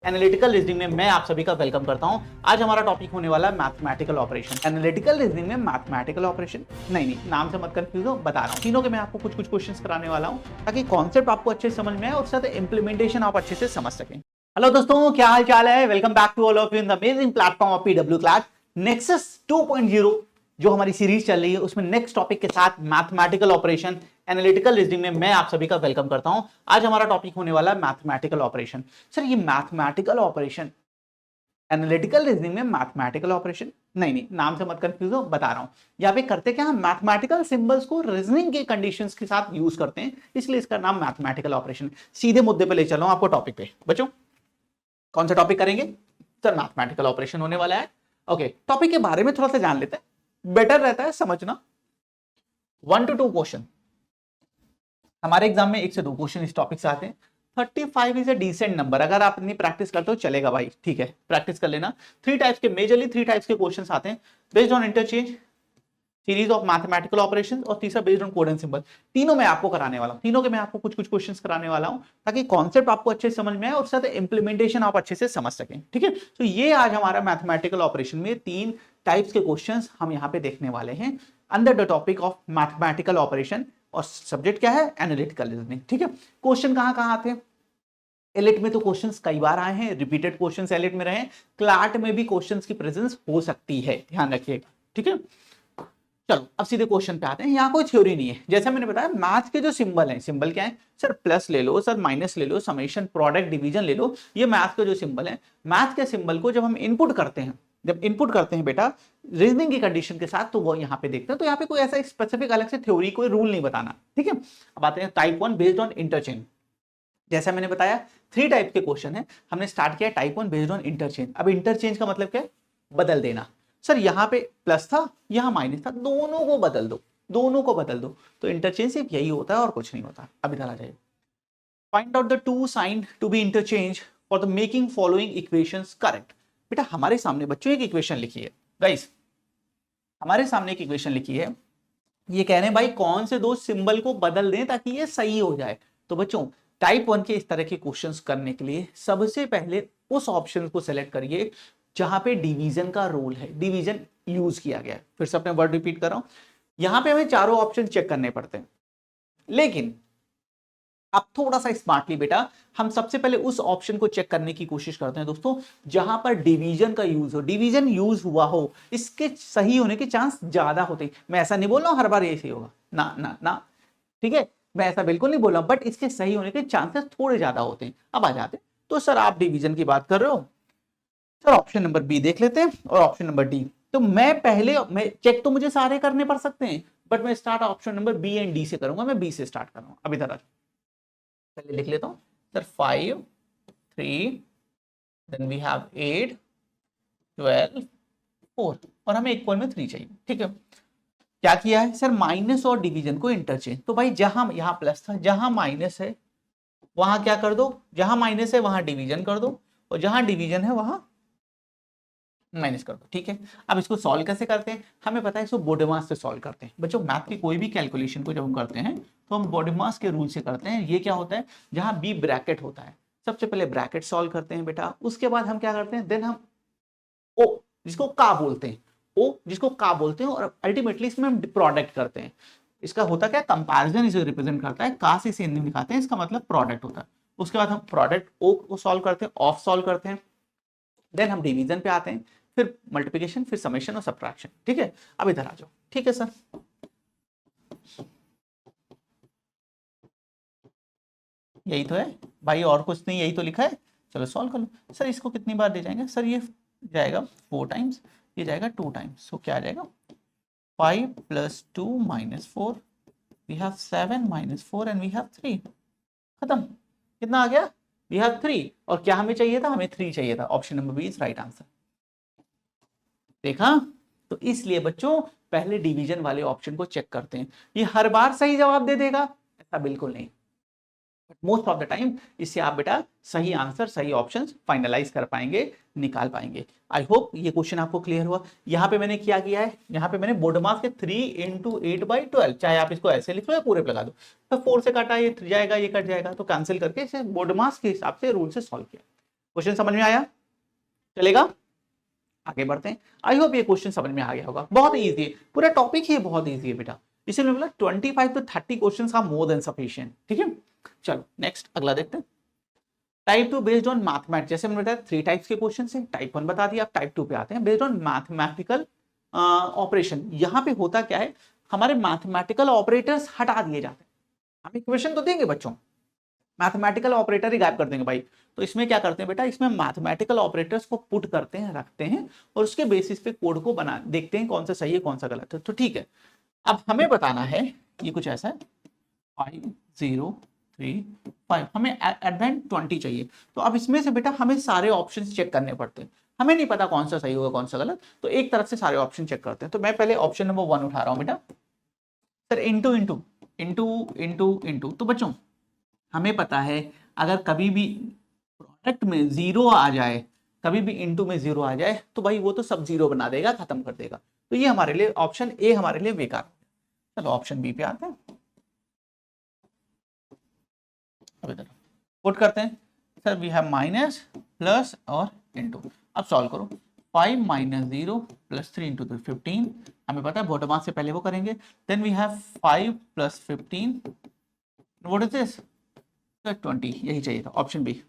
Analytical reasoning में मैं आप सभी का वेलकम करता हूं। आज हमारा टॉपिक होने वाला है मैथमेटिकल ऑपरेशन। एनालिटिकल रीजनिंग में मैथमेटिकल ऑपरेशन नहीं, नाम से मत कंफ्यूज हो, बता रहा हूं। तीनों के मैं आपको कुछ क्वेश्चंस कराने वाला हूं ताकि कॉन्सेप्ट आपको अच्छे से समझ में आए और साथ इंप्लीमेंटेशन आप अच्छे से समझ सकें। हेलो दोस्तों, क्या हाल चाल है? Welcome back to all of you in the amazing platform of PW class. Nexus 2.0 जो हमारी सीरीज चल रही है उसमें नेक्स्ट टॉपिक के साथ मैथमेटिकल ऑपरेशन एनालिटिकल रीजनिंग में मैं आप सभी का वेलकम करता हूं। आज हमारा टॉपिक होने वाला है मैथमेटिकल ऑपरेशन। सर ये मैथमेटिकल ऑपरेशन एनालिटिकल रीजनिंग में मैथमेटिकल ऑपरेशन नहीं, नाम से मत कंफ्यूज हो, बता रहा हूं। यहां पे करते क्या, हम मैथमेटिकल सिंबल्स को रीजनिंग के कंडीशंस के साथ यूज करते हैं, इसलिए इसका नाम मैथमेटिकल ऑपरेशन। सीधे मुद्दे पे ले चलो आपको टॉपिक पे। बच्चों कौन सा टॉपिक करेंगे? सर मैथमेटिकल ऑपरेशन होने वाला है। ओके, टॉपिक के बारे में थोड़ा सा जान लेते हैं, बेटर रहता है समझना। 1 to 2 क्वेश्चन हमारे एग्जाम में, 1 से 2 क्वेश्चन इस टॉपिक से आते हैं। 35 इज अ डिसेंट नंबर। अगर आप इतनी प्रैक्टिस करते हो चलेगा भाई, ठीक है, प्रैक्टिस कर लेना। मेजरली 3 टाइप्स के क्वेश्चंस आते हैं, based on interchange, series of mathematical operations और तीसरा based on code and symbol. तीनों मैं आपको कराने वाला हूं, तीनों के मैं आपको कुछ क्वेश्चंस कराने वाला हूं ताकि कॉन्सेप्ट आपको अच्छे से समझ में आए और साथ इंप्लीमेंटेशन आप अच्छे से समझ सकें, ठीक है। तो ये आज हमारा मैथमेटिकल ऑपरेशन में 3 टाइप्स के क्वेश्चंस हम यहाँ पे देखने वाले हैं under the topic of mathematical operation. और सब्जेक्ट क्या है? एनालिटिकल रीजनिंग, ठीक है। क्वेश्चन कहां आते हैं? एलिट में तो क्वेश्चंस कई बार आए हैं, रिपीटेड क्वेश्चंस एलिट में रहे। क्लाट में भी क्वेश्चंस की प्रेजेंस हो सकती है, ध्यान रखिएगा, ठीक है। चलो अब सीधे क्वेश्चन पे आते हैं। यहाँ कोई थ्योरी नहीं है, जैसा मैंने बताया मैथ के जो सिंबल हैं, सिंबल क्या है सर? प्लस ले लो सर, माइनस ले लो, समेशन, प्रोडक्ट, डिवीजन ले लो, ये मैथ के जो सिंबल है। मैथ के सिंबल को जब हम इनपुट करते हैं, बेटा रीजनिंग की कंडीशन के साथ, तो वो यहाँ पे देखते हैं। तो यहाँ पे कोई ऐसा स्पेसिफिक अलग से थ्योरी, कोई रूल नहीं बताना, ठीक है। अब आते हैं टाइप 1 बेस्ड ऑन इंटरचेंज। जैसा मैंने बताया 3 टाइप के क्वेश्चन है, हमने स्टार्ट किया टाइप 1 बेस्ड ऑन इंटरचेंज। अब इंटरचेंज का मतलब क्या है? बदल देना। सर यहाँ पे प्लस था, यहाँ माइनस था, दोनों को बदल दो, दोनों को बदल दो। तो इंटरचेंज सिर्फ यही होता है और कुछ नहीं होता। अब इधर आ जाइए, find out the two sign to be interchange for the making following equations correct. बेटा हमारे सामने बच्चों एक इक्वेशन लिखी है, गाइस हमारे सामने एक इक्वेशन लिखी है। ये कह रहे हैं भाई कौन से दो सिंबल को बदल दें ताकि ये सही हो जाए। तो बच्चों टाइप 1 के इस तरह के क्वेश्चंस करने के लिए सबसे पहले उस ऑप्शन को सिलेक्ट करिए जहां पे डिवीजन का रोल है, डिवीजन यूज किया गया है। फिर से अपने वर्ड रिपीट कर रहा हूं, यहां पे हमें चारों ऑप्शन चेक करने पड़ते हैं, लेकिन अब थोड़ा सा स्मार्टली बेटा हम सबसे पहले उस ऑप्शन को चेक करने की कोशिश करते हैं दोस्तों जहां पर डिवीजन का यूज हो, डिवीजन यूज हुआ हो, इसके सही होने के चांस ज्यादा होते हैं। मैं ऐसा नहीं बोल रहा हूं हर बार ये सही होगा, ना ना ना, ठीक है, मैं ऐसा बिल्कुल नहीं बोल रहा, बट इसके सही होने के चांसेस थोड़े ज्यादा होते हैं। अब आ जाते हैं, तो सर आप डिवीजन की बात कर रहे हो, सर ऑप्शन नंबर बी देख लेते हैं और ऑप्शन नंबर डी। तो मैं चेक तो मुझे सारे करने पड़ सकते हैं, बट मैं start option number B and D से करूंगा। मैं बी से स्टार्ट कर रहा हूं। अब इधर पहले लिख लेता हूं सर 5 3 देन वी हैव 8 12 4 और हमें एक पॉइंट में 3 चाहिए, ठीक है। क्या किया है सर? माइनस और डिवीजन को इंटरचेंज। तो भाई जहां यहां प्लस था, जहां माइनस है वहां क्या कर दो, जहां माइनस है वहां डिवीजन कर दो, और जहां डिवीजन है वहां माइनस कर दो, ठीक है। अब इसको सॉल्व कैसे करते हैं? हमें पता है इसको बोडेमास से सॉल्व करते हैं। बच्चों मैथ की कोई भी कैलकुलेशन को जब हम करते हैं तो हम बोडेमास के रूल से करते हैं। ये क्या होता है? जहां बी ब्रैकेट होता है, सबसे पहले ब्रैकेट सॉल्व करते हैं बेटा, उसके बाद हम क्या करते हैं, देन हम ओ जिसको का बोलते हैं, ओ जिसको का बोलते हैं, और अल्टीमेटली इसमें हम प्रोडक्ट करते हैं। इसका होता क्या? कंपैरिजन इसे रिप्रेजेंट करता है, का से इसे दिखाते हैं, इसका मतलब प्रोडक्ट होता है। उसके बाद हम प्रोडक्ट ओ को सॉल्व करते हैं, ऑफ सॉल्व करते हैं, देन हम डिवीजन पे आते हैं, फिर मल्टीप्लिकेशन, फिर समेशन और सब्ट्रैक्शन, ठीक है। अब इधर आ जाओ, ठीक है सर। यही तो है भाई, और कुछ नहीं, यही तो लिखा है। चलो सॉल्व कर लो। सर इसको कितनी बार दे जाएंगे? सर ये जाएगा 4 टाइम्स, ये जाएगा 2 टाइम्स, सो क्या आ जाएगा 5 + 2 - 4, we have 7 - 4 and we have 3। खत्म। कितना आ गया? We have 3। और क्या हमें चाहिए था? हमें 3 चाहिए था। Option number B is right answer. देखा? तो इसलिए बच्चों पहले डिवीजन वाले ऑप्शन को चेक करते हैं। ये हर बार सही जवाब दे देगा ऐसा बिल्कुल नहीं, मोस्ट ऑफ द टाइम इससे आप बेटा सही आंसर, सही ऑप्शन फाइनलाइज कर पाएंगे, निकाल पाएंगे। आई होप ये क्वेश्चन आपको क्लियर हुआ। यहाँ पे मैंने क्या किया है, यहाँ पे मैंने बोडमास के 3 × 8/12, चाहे आप इसको ऐसे लिख लो या पूरे पे लगा दो, तो 4 से काटा, ये जाएगा, ये कट जाएगा, तो कैंसिल करके इसे बोडमास के हिसाब से रूल से सॉल्व किया। क्वेश्चन समझ में आया? चलेगा? आगे बढ़ते हैं। आई होप ये क्वेश्चन समझ में आ गया होगा। बहुत इजी है, पूरा टॉपिक ही बहुत इजी है बेटा, इसलिए बोला 25 to 30 question are more than sufficient. ठीक है, चलो नेक्स्ट अगला देखते हैं। टाइप 2 बेस्ड ऑन मैथमेटिक्स, जैसे मैंने बताया 3 टाइप्स के क्वेश्चन है। टाइप 1 बता दिया, आप टाइप 2 पे आते हैं। बेस्ड ऑन मैथमेटिकल ऑपरेशन, यहाँ पे होता क्या है, हमारे मैथमेटिकल ऑपरेटर्स हटा दिए जाते हैं। हम इक्वेशन तो देंगे बच्चों, मैथमेटिकल ऑपरेटर ही गायब कर देंगे भाई। तो इसमें क्या करते हैं बेटा, इसमें मैथमेटिकल ऑपरेटर्स को पुट करते हैं, रखते हैं, और उसके बेसिस पे कोड को बना देखते हैं कौन सा सही है कौन सा गलत है। तो ठीक है, अब हमें बताना है, ये कुछ ऐसा है 5 0 3 5, हमें एडवेंट 20 चाहिए। तो अब इसमें से बेटा हमें सारे ऑप्शन चेक करने पड़ते हैं। हमें नहीं पता कौन सा सही होगा कौन सा गलत, तो एक तरफ से सारे ऑप्शन चेक करते हैं। तो मैं पहले ऑप्शन नंबर 1 उठा रहा हूं बेटा। Sir into into into into into, तो बच्चों हमें पता है अगर कभी भी प्रोडक्ट में जीरो आ जाए, कभी भी इनटू में जीरो आ जाए, तो भाई वो तो सब जीरो बना देगा, खत्म कर देगा। तो ये हमारे लिए ऑप्शन ए हमारे लिए बेकार। चलो ऑप्शन बी पे आते हैं। अब इधर पुट करते हैं। Sir we have minus plus और इनटू। अब सॉल्व करो। 5 माइनस 0 प्लस 3 इंटू 15, हमें पता है बॉटम से पहले वो करेंगे। Then we have 5 plus 15, what is this, 20, यही चाहिए था, ऑप्शन बी।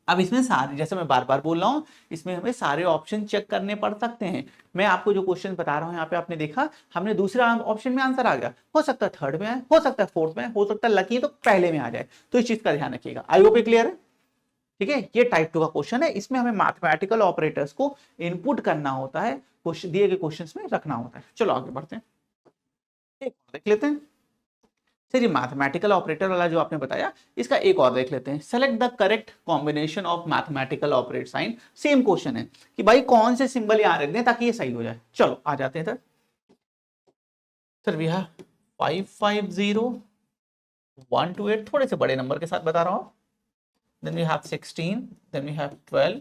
अब इसमें सारे, जैसे मैं बार बार बोल रहा हूं, इसमें हमें सारे ऑप्शन चेक करने पड़ सकते हैं। मैं आपको जो क्वेश्चन बता रहा हूं यहाँ पे आपने देखा, हमने दूसरा ऑप्शन में आंसर आ गया, हो सकता है थर्ड में आए, हो सकता है फोर्थ में, हो सकता है लकी तो पहले में आ जाए। तो इस चीज का ध्यान रखिएगा। आई होप क्लियर है? ठीक है, ये टाइप 2 का क्वेश्चन है, इसमें हमें मैथमेटिकल ऑपरेटर्स को इनपुट करना होता है, क्वेश्चन दिए गए क्वेश्चन में रखना होता है। चलो आगे बढ़ते हैं, एक देख लेते हैं। सर ये मैथमेटिकल ऑपरेटर वाला जो आपने बताया, इसका एक और देख लेते हैं। Select the correct combination of mathematical operator sign. Same question है कि भाई कौन से सिंबल यहां रख दें ताकि ये सही हो जाए। चलो आ जाते हैं सर वी हैव 550 128, थोड़े से बड़े नंबर के साथ बता रहा हूं। Then we have 16, then we have 12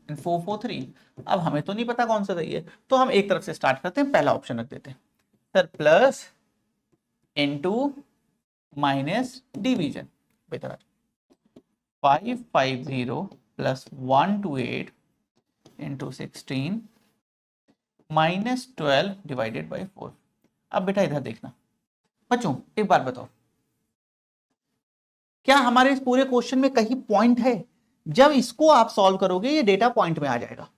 and 443। अब हमें तो नहीं पता कौन सा सही है, तो हम एक तरफ से स्टार्ट करते हैं, पहला ऑप्शन रख देते हैं sir plus into minus division. बेहतर 550 plus 128 into 16 minus 12 divided by 4। अब बेटा इधर देखना बच्चों, एक बार बताओ, क्या हमारे इस पूरे क्वेश्चन में कहीं पॉइंट है? जब इसको आप सॉल्व करोगे ये डेटा पॉइंट में आ जाएगा।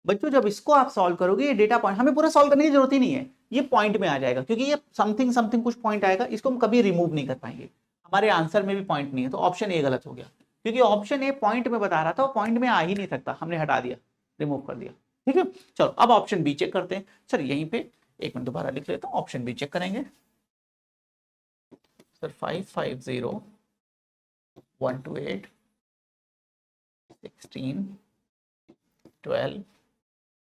बच्चों जब इसको आप सॉल्व करोगे ये डेटा पॉइंट, हमें पूरा सॉल्व करने की जरूरत ही नहीं है, ये पॉइंट में आ जाएगा, क्योंकि ये समथिंग समथिंग कुछ पॉइंट आएगा, इसको हम कभी रिमूव नहीं कर पाएंगे। हमारे आंसर में भी पॉइंट नहीं है, तो ऑप्शन ए गलत हो गया, क्योंकि ऑप्शन ए पॉइंट में बता रहा था, वो पॉइंट में आ ही नहीं सकता, हमने हटा दिया, रिमूव कर दिया। ठीक है, चलो अब ऑप्शन बी चेक करते हैं। सर यहीं पे एक मिनट दोबारा लिख लेता हूँ, ऑप्शन बी चेक करेंगे। Sir 550 128 16 12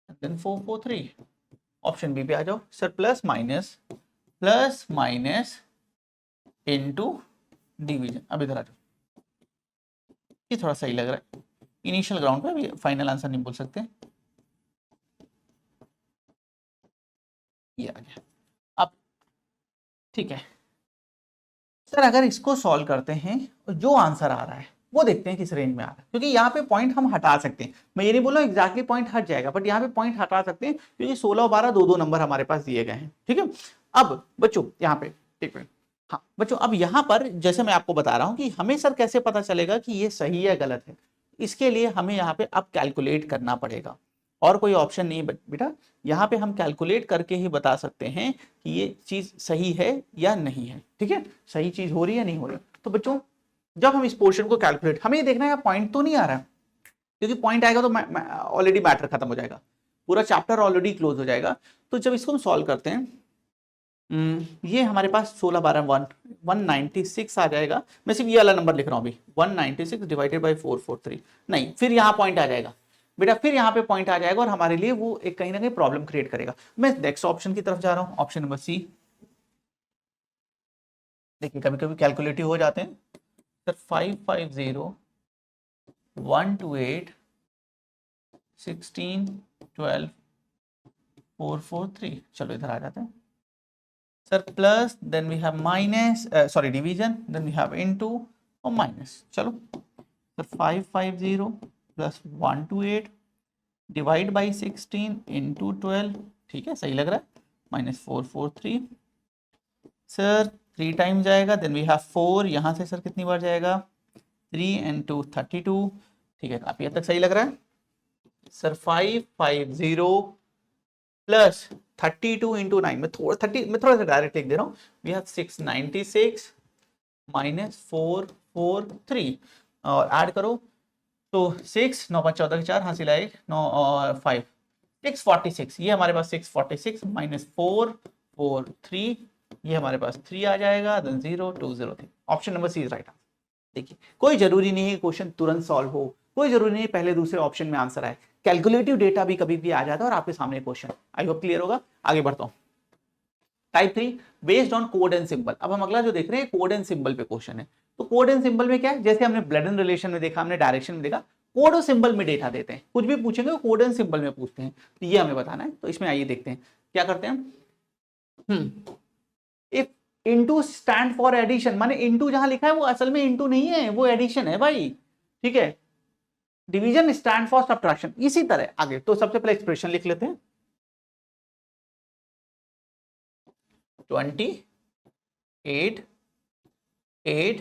and then 443, option B पे आ जाओ। Sir plus minus into division. अब इधर आ जाओ, ये थोड़ा सही लग रहा है, इनिशियल ग्राउंड पे, अभी फाइनल आंसर नहीं बोल सकते। ये आ गया। अब ठीक है सर, अगर इसको सॉल्व करते हैं जो आंसर आ रहा है वो देखते हैं किस रेंज में आ रहा है, क्योंकि यहाँ पे पॉइंट हम हटा सकते हैं। मैं ये नहीं बोल रहा एग्जैक्टली पॉइंट हट जाएगा, बट यहाँ पे पॉइंट हटा सकते हैं, क्योंकि 16 और 12 दो नंबर हमारे पास दिए गए हैं। ठीक है, अब बच्चों यहाँ पे एक मिनट, हाँ बच्चों अब यहाँ पर जैसे मैं आपको बता रहा हूँ कि हमें सर कैसे पता चलेगा कि ये सही है गलत है, इसके लिए हमें यहाँ पे अब कैलकुलेट करना पड़ेगा, और कोई ऑप्शन नहीं बेटा। यहाँ पे हम कैलकुलेट करके ही बता सकते हैं कि ये चीज सही है या नहीं है। ठीक है, सही चीज हो रही है या नहीं हो रही। तो बच्चों जब हम इस पोर्शन को कैलकुलेट, हमें ये देखना है पॉइंट तो नहीं आ रहा है, क्योंकि पॉइंट आएगा तो ऑलरेडी मैटर खत्म हो जाएगा, पूरा चैप्टर ऑलरेडी क्लोज हो जाएगा। तो जब इसको हम सॉल्व करते हैं, ये हमारे पास 16 12 196 आ जाएगा। मैं सिर्फ ये वाला नंबर लिख रहा हूँ अभी, 196 डिवाइडेड बाई 443, नहीं फिर यहाँ पॉइंट आ जाएगा बेटा, फिर यहाँ पे पॉइंट आ जाएगा और हमारे लिए वो एक कहीं ना कहीं प्रॉब्लम क्रिएट करेगा। मैं नेक्स्ट ऑप्शन की तरफ जा रहा हूँ, ऑप्शन नंबर सी। देखिए कभी कभी कैलकुलेटिव हो जाते हैं। सर 550 128 16 12 443, चलो इधर आ जाते हैं sir. Plus then we have minus, sorry division, then we have into और माइनस। चलो sir 550 plus 128 divide by 16 into 12, ठीक है, सही लग रहा है, -443। सर 3 टाइम जाएगा, देन वी हैव 4, यहाँ से सर कितनी बार जाएगा, 3 and 2 32, ठीक है, काफी हद तक सही लग रहा है। सर 550 प्लस 32 इंटू 9, मैं थोड़ा सा डायरेक्ट लिख दे रहा हूँ, वी हैव 696 -443, और ऐड करो तो 6 9 5 14 4, हासिल आए 9 और 5 646, ये हमारे पास 646 -443, ये हमारे पास 3 आ जाएगा, then 0203। Option number C is right answer. देखिए कोई जरूरी नहीं है क्वेश्चन तुरंत सॉल्व हो, कोई जरूरी नहीं पहले दूसरे ऑप्शन में आंसर आए, कैलकुलेटिव डेटा भी कभी भी आ जाता है और आपके सामने क्वेश्चन। आई होप क्लियर होगा। आगे बढ़ता हूं। Type 3 based on code and symbol. अब हम अगला जो देख रहे हैं कोड एंड सिंबल पे क्वेश्चन है। तो कोड एंड सिंबल में क्या है, जैसे हमने ब्लड एंड रिलेशन में देखा, हमने डायरेक्शन में देखा, कोड और सिंबल में डेटा देते हैं, कुछ भी पूछेंगे कोड एंड सिंबल में पूछते हैं, तो ये हमें बताना है। तो इसमें आइए देखते हैं क्या करते हैं। If into stand for addition, माने इनटू जहां लिखा है वो असल में इनटू नहीं है, वो एडिशन है भाई, ठीक है। डिवीजन स्टैंड फॉर सब्ट्रैक्शन, इसी तरह आगे। तो सबसे पहले एक्सप्रेशन लिख लेते हैं, 28 8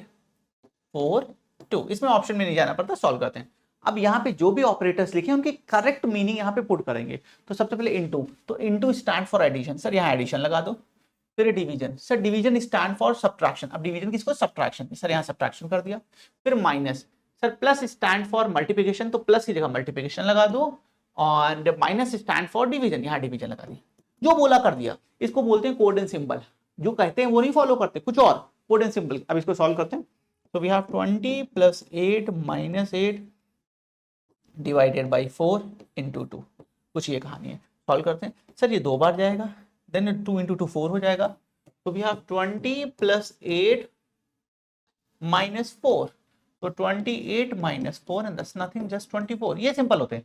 4 2, इसमें ऑप्शन में नहीं जाना पड़ता, सॉल्व करते हैं। अब यहाँ पे जो भी ऑपरेटर्स लिखे उनके करेक्ट मीनिंग यहाँ पे पुट करेंगे। तो सबसे पहले इनटू, तो into stand for addition, sir यहाँ एडिशन लगा दो। फिर division, sir division stand for subtraction, अब डिवीजन किसको, सब्ट्रैक्शन, सर यहाँ सब्ट्रैक्शन कर दिया। फिर minus, sir plus stand for multiplication, तो प्लस की जगह मल्टीप्लिकेशन लगा दो, और माइनस स्टैंड फॉर डिवीजन, यहाँ डिवीजन लगा दिया। जो बोला कर दिया, इसको बोलते हैं कोड एंड सिंबल। जो कहते हैं वो नहीं फॉलो करते, कुछ और, कोड एंड सिंबल। अब इसको सॉल्व करते हैं। तो we have 20 + 8 - 8 divided by 4 into 2, कुछ ये कहानी है। सॉल्व करते हैं। सर ये 2 बार जाएगा, देन 2 इंटू 2 4 हो जाएगा। तो वी हैव 20 + 8 - 4, तो 28 - 4 एंड दैट्स नथिंग, जस्ट 24। ये सिंपल होते हैं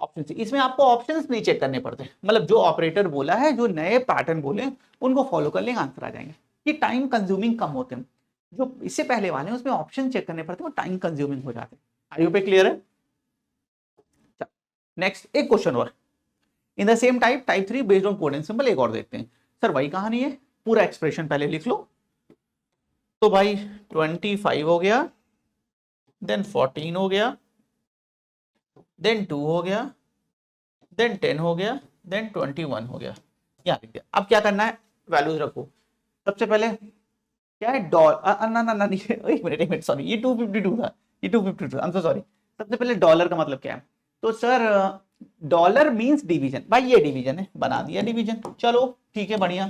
ऑप्शन सी। इसमें आपको ऑप्शंस नहीं चेक करने पड़ते, मतलब जो ऑपरेटर बोला है, जो नए पैटर्न बोले उनको फॉलो कर लेंगे, आंसर आ जाएंगे। ये टाइम कंज्यूमिंग कम होते हैं, जो इससे पहले वाले हैं उसमें ऑप्शन चेक करने पड़ते हैं, वो टाइम कंज्यूमिंग हो जाते हैं। आई होप क्लियर है। नेक्स्ट एक क्वेश्चन और in the same type 3 based on code and symbol, एक और देखते हैं। सर वही कहानी है, पूरा एक्सप्रेशन पहले लिख लो। तो भाई 25 हो गया, देन 14 हो गया, देन 2 हो गया, देन 10 हो गया, देन 21 हो गया, यहाँ लिख दिया। अब क्या करना है, वैल्यूज रखो। सबसे पहले क्या है, एक मिनट सॉरी, ये 252 था, ये 252, आई एम सो सॉरी। सबसे पहले डॉलर का मतलब क्या है, तो सर डॉलर मींस डिवीजन, भाई ये डिवीजन है, बना दिया डिवीजन, चलो ठीक है बढ़िया।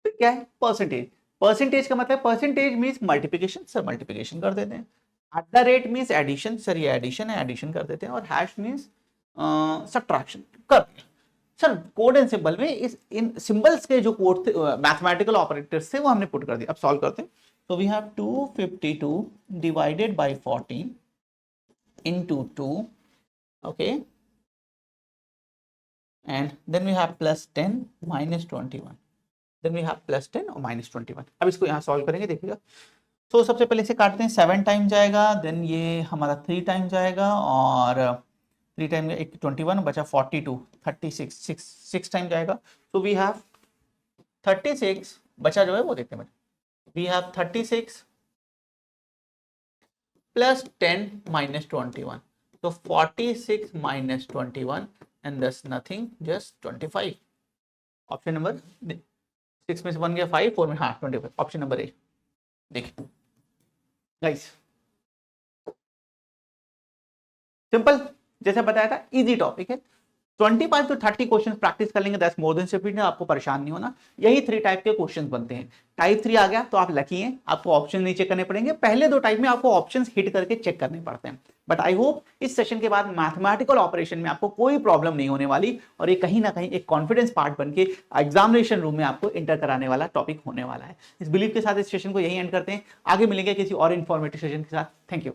फिर क्या है, परसेंटेज, परसेंटेज का मतलब percentage means multiplication, sir multiplication कर देते हैं। @ मींस एडिशन, सर ये एडिशन है, एडिशन कर देते हैं। और हैश मींस सब्ट्रैक्शन कर दिया। सर कोड एंड सिंबल में इस इन सिंबल्स के जो कोड थे, मैथमेटिकल ऑपरेटर्स थे, वो हमने पुट कर दिया। अब सॉल्व करते हैं। तो we have 252 divided by 14 into 2, okay, and then we have +10 - 21, then we have +10 और -21। अब इसको यहाँ सॉल्व करेंगे, देखिएगा। तो सबसे पहले इसे काटते हैं, 7 टाइम जाएगा, देन ये हमारा 3 टाइम जाएगा, और 3 टाइम 21 बचा 42 36 6 टाइम जाएगा। तो वी हैव 36 बचा जो है वो देखते हैं, वी हैव 36 + 10 - 21, तो 46 - 21 एंड दस नथिंग, जस्ट 25। ऑप्शन नंबर 6 में से 1 गया 5, 4 में, हाँ 25, ऑप्शन नंबर ए। देखिए गाइस, सिंपल, जैसे बताया था, इजी टॉपिक है। 25 to 30 क्वेश्चन प्रैक्टिस कर लेंगे, दैट्स मोर देन सफिशिएंट, आपको परेशान नहीं होना। यही 3 टाइप के क्वेश्चंस बनते हैं। टाइप 3 आ गया तो आप लकी हैं, आपको ऑप्शन नहीं चेक करने पड़ेंगे। पहले 2 टाइप में आपको ऑप्शंस हिट करके चेक करने पड़ते हैं। बट आई होप इस सेशन के बाद मैथमेटिकल ऑपरेशन में आपको कोई प्रॉब्लम नहीं होने वाली, और ये कहीं ना कहीं एक कॉन्फिडेंस पार्ट बन के एग्जामिनेशन रूम में आपको इंटर कराने वाला टॉपिक होने वाला है। इस बिलीव के साथ इस सेशन को यही एंड करते हैं। आगे मिलेंगे किसी और इन्फॉर्मेटिव सेशन के साथ। Thank you.